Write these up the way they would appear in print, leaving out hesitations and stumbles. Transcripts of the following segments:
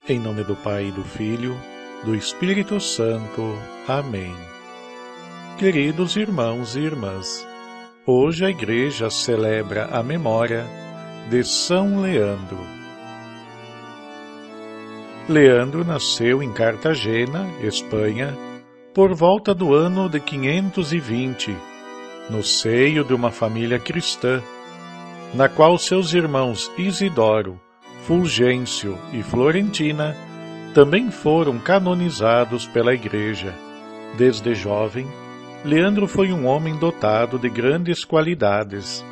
Em nome do Pai, do Filho, do Espírito Santo. Amém. Queridos irmãos e irmãs, hoje a Igreja celebra a memória de São Leandro. Leandro nasceu em Cartagena, Espanha, por volta do ano de 520, no seio de uma família cristã, na qual seus irmãos Isidoro, Fulgêncio e Florentina também foram canonizados pela Igreja. Desde jovem, Leandro foi um homem dotado de grandes qualidades.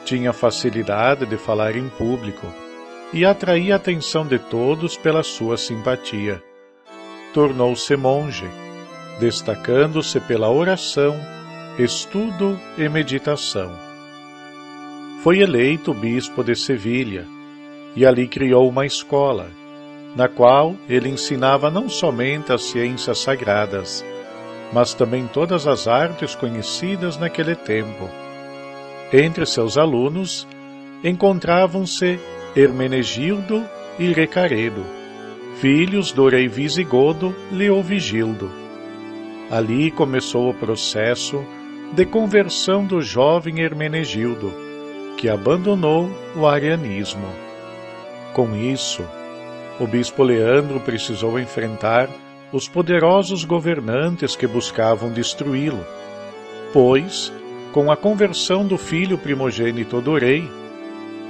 Tinha facilidade de falar em público e atraía a atenção de todos pela sua simpatia. Tornou-se monge, destacando-se pela oração, estudo e meditação. Foi eleito bispo de Sevilha, e ali criou uma escola, na qual ele ensinava não somente as ciências sagradas, mas também todas as artes conhecidas naquele tempo. Entre seus alunos encontravam-se Hermenegildo e Recaredo, filhos do rei visigodo Leovigildo. Ali começou o processo de conversão do jovem Hermenegildo, que abandonou o arianismo. Com isso, o bispo Leandro precisou enfrentar os poderosos governantes que buscavam destruí-lo, pois, com a conversão do filho primogênito do rei,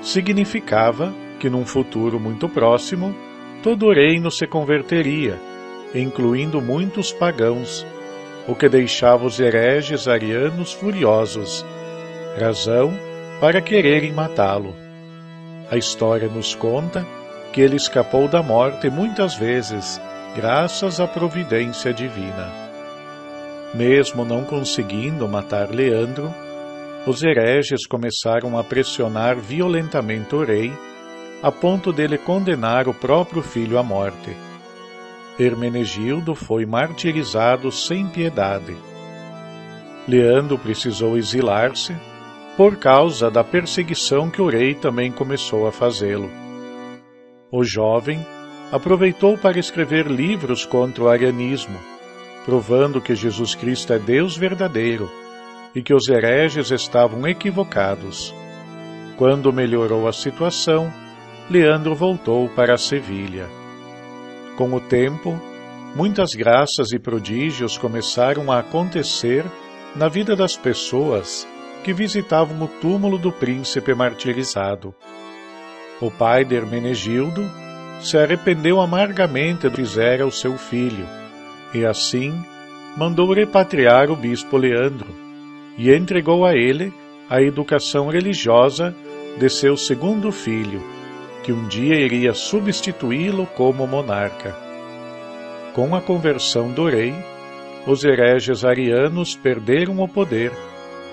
significava que num futuro muito próximo, todo o reino se converteria, incluindo muitos pagãos, o que deixava os hereges arianos furiosos, razão para quererem matá-lo. A história nos conta que ele escapou da morte muitas vezes, graças à providência divina. Mesmo não conseguindo matar Leandro, os hereges começaram a pressionar violentamente o rei, a ponto dele condenar o próprio filho à morte. Hermenegildo foi martirizado sem piedade. Leandro precisou exilar-se, por causa da perseguição que o rei também começou a fazê-lo. O jovem aproveitou para escrever livros contra o arianismo, provando que Jesus Cristo é Deus verdadeiro e que os hereges estavam equivocados. Quando melhorou a situação, Leandro voltou para Sevilha. Com o tempo, muitas graças e prodígios começaram a acontecer na vida das pessoas que visitavam o túmulo do príncipe martirizado. O pai de Hermenegildo se arrependeu amargamente do que fizera ao seu filho, e assim mandou repatriar o bispo Leandro, e entregou a ele a educação religiosa de seu segundo filho, que um dia iria substituí-lo como monarca. Com a conversão do rei, os hereges arianos perderam o poder,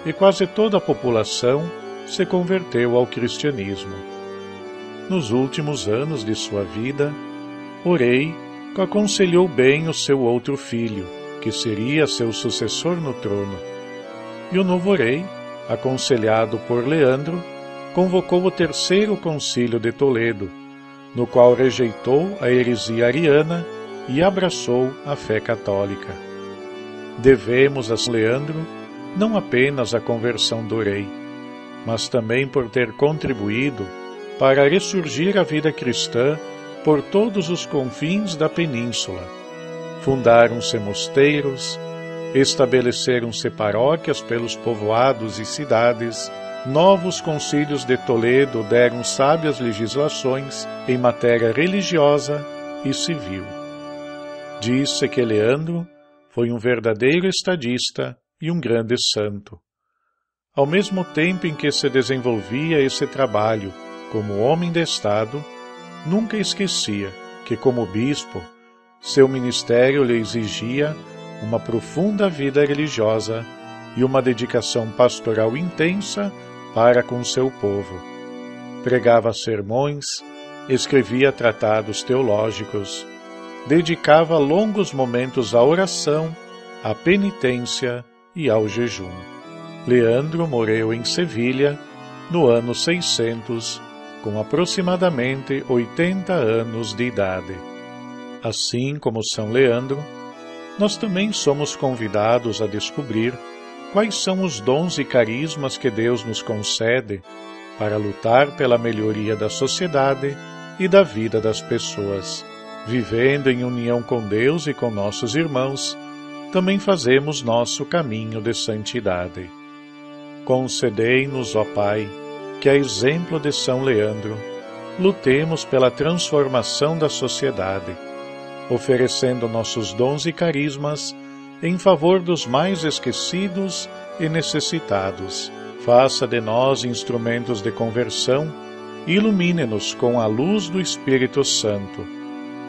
e quase toda a população se converteu ao cristianismo. Nos últimos anos de sua vida, o rei aconselhou bem o seu outro filho, que seria seu sucessor no trono. E o novo rei, aconselhado por Leandro, convocou o terceiro concílio de Toledo, no qual rejeitou a heresia ariana e abraçou a fé católica. Devemos a Leandro não apenas a conversão do rei, mas também por ter contribuído para ressurgir a vida cristã por todos os confins da península. Fundaram-se mosteiros, estabeleceram-se paróquias pelos povoados e cidades, novos concílios de Toledo deram sábias legislações em matéria religiosa e civil. Diz-se que Leandro foi um verdadeiro estadista e um grande santo. Ao mesmo tempo em que se desenvolvia esse trabalho como homem de Estado, nunca esquecia que, como bispo, seu ministério lhe exigia uma profunda vida religiosa e uma dedicação pastoral intensa para com seu povo. Pregava sermões, escrevia tratados teológicos, dedicava longos momentos à oração, à penitência e ao jejum. Leandro morreu em Sevilha no ano 600, com aproximadamente 80 anos de idade. Assim como São Leandro, nós também somos convidados a descobrir quais são os dons e carismas que Deus nos concede para lutar pela melhoria da sociedade e da vida das pessoas. Vivendo em união com Deus e com nossos irmãos, também fazemos nosso caminho de santidade. Concedei-nos, ó Pai, que, a exemplo de São Leandro, lutemos pela transformação da sociedade, oferecendo nossos dons e carismas em favor dos mais esquecidos e necessitados. Faça de nós instrumentos de conversão e ilumine-nos com a luz do Espírito Santo.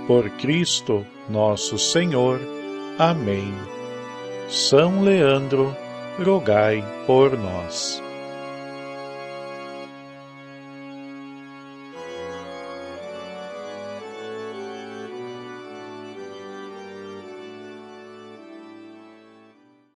Por Cristo, nosso Senhor. Amém. São Leandro, rogai por nós.